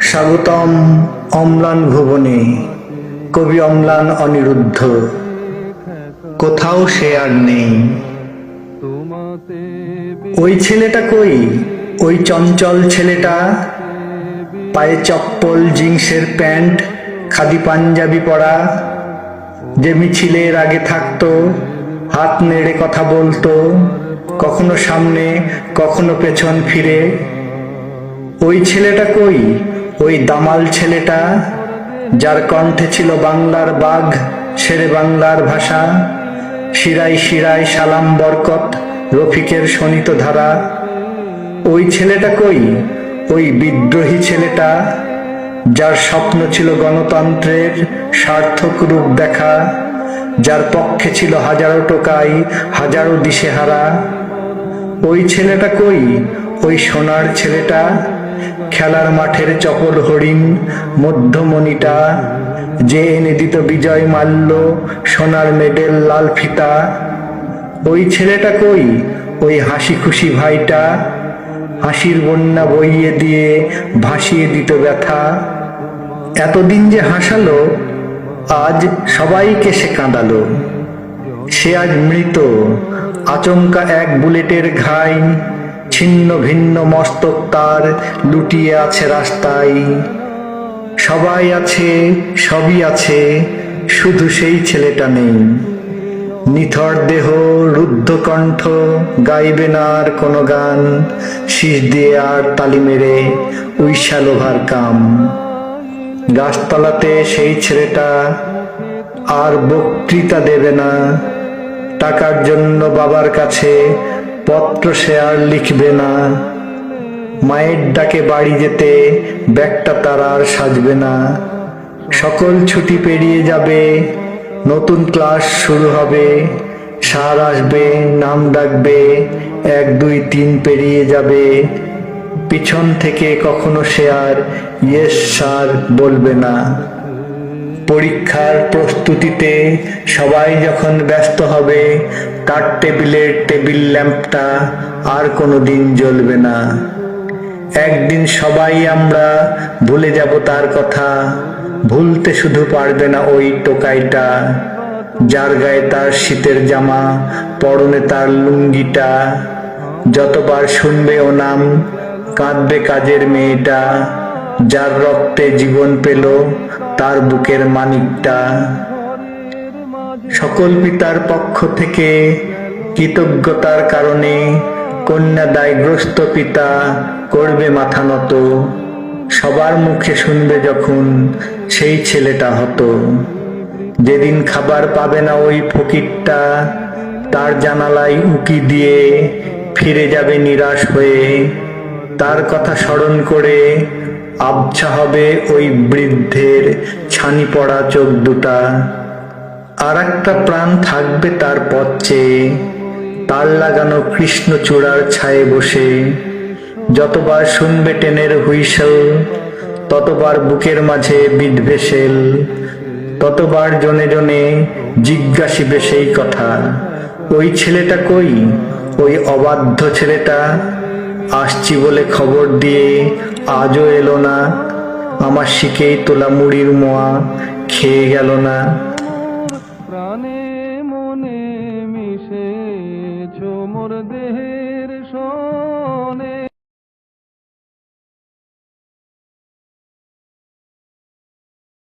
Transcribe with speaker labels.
Speaker 1: স্বাগতম অম্লান ভুবনে, কবি অম্লান অনিরুদ্ধ। কোথাও সে আর নেই। ওই ছেলেটা কই, ওই চঞ্চল ছেলেটা, পায়ে চপ্পল, জিন্সের প্যান্ট, খাদি পাঞ্জাবি পরা, যে মিছিলের আগে থাকতো, হাত নেড়ে কথা বলতো, কখনো সামনে কখনো পেছন ফিরে। ওই ছেলেটা কই, ওই দামাল ছেলেটা, যার কণ্ঠে ছিল বাংলার বাঘ, শেরে বাংলার ভাষা, শিরায় শিরায় সালাম বরকত, রফিকের শোণিত ধারা। ওই ছেলেটা কই, ওই বিদ্রোহী ছেলেটা, যার স্বপ্ন ছিল গণতন্ত্রের সার্থক রূপ দেখা, যার পক্ষে ছিল হাজারো টোকাই, হাজারো দিশেহারা। ওই ছেলেটা কই, ওই সোনার ছেলেটা, খেলার মাঠের চপল হরিণ, মধ্যমণিটা, যে এনে দিত বিজয় মাল্য, সোনার মেডেল, লাল ফিতা। ওই ছেলেটা কই, ওই হাসি খুশি ভাইটা, হাসির বন্যা বইয়ে দিয়ে ভাসিয়ে দিত ব্যথা। এতদিন যে হাসালো, আজ সবাইকে সে কাঁদালো। সে আজ মৃত, আচমকা এক বুলেটের ঘাই, ছিন্ন ভিন্ন মস্তক তার লুটিয়ে আছে রাস্তায়। সবাই আছে, সবই আছে, শুধু সেই ছেলেটা নেই। নিথর দেহ, রুদ্ধ কণ্ঠ, গাইবে না আর কোনো গান, শীষ দিয়ে আর তালি মেরে উইশা লোভার কাম। গাছতলাতে সেই ছেলেটা আর বক্তৃতা দেবে না, টাকার জন্য বাবার কাছে পত্র সে আর লিখবে না। মায়ের ডাকে বাড়ি যেতে ব্যাগটা তার আর সাজবে না। সকল ছুটি পেরিয়ে যাবে, নতুন ক্লাস শুরু হবে, স্যার আসবে, নাম ডাকবে, 1 2 3 পেরিয়ে যাবে। পিছন থেকে কখনো সে আর ইয়েস স্যার বলবে না। পরীক্ষার প্রস্তুতিতে সবাই যখন ব্যস্ত হবে, তার টেবিলের টেবিল ল্যাম্পটা আর কোনো দিন জ্বলবে না। একদিন সবাই আমরা ভুলে যাব তার কথা, ভুলতে শুধু পারবে না ওই টোকাইটা, যার গায়ে তার শীতের জামা, পরনে তার লুঙ্গিটা। যতবার শুনবে ও নাম, কাঁদবে কাজের মেয়েটা, যার রক্তে জীবন পেল তার বুকের মানিকটা। সকল পিতার পক্ষ থেকে কৃতজ্ঞতার কারণে কন্যা দায়গ্রস্ত পিতা করবে মাথা নত। সবার মুখে শুনবে যখন সেই ছেলেটা হতো। যেদিন খাবার পাবে না ওই ফকিরটা, তার জানালায় উকি দিয়ে ফিরে যাবে নিরাশ হয়ে। তার কথা স্মরণ করে আবছা হবে ওই বৃদ্ধের ছানি পড়া চোখ দুটা। আর একটা প্রাণ থাকবে তার পথ চেয়ে, তার লাগানো কৃষ্ণচূড়ার ছায়ে বসে। যতবার শুনবে ট্রেনের হুইসেল, ততবার বুকের মাঝে বিঁধবে শেল, ততবার জনে জনে জিজ্ঞাসিবে সেই কথা, ওই ছেলেটা কই, ওই অবাধ্য ছেলেটা, আসছি বলে খবর দিয়ে আজও এলো না, আমার শিকেই তোলা মুড়ির মোয়া খেয়ে গেল না।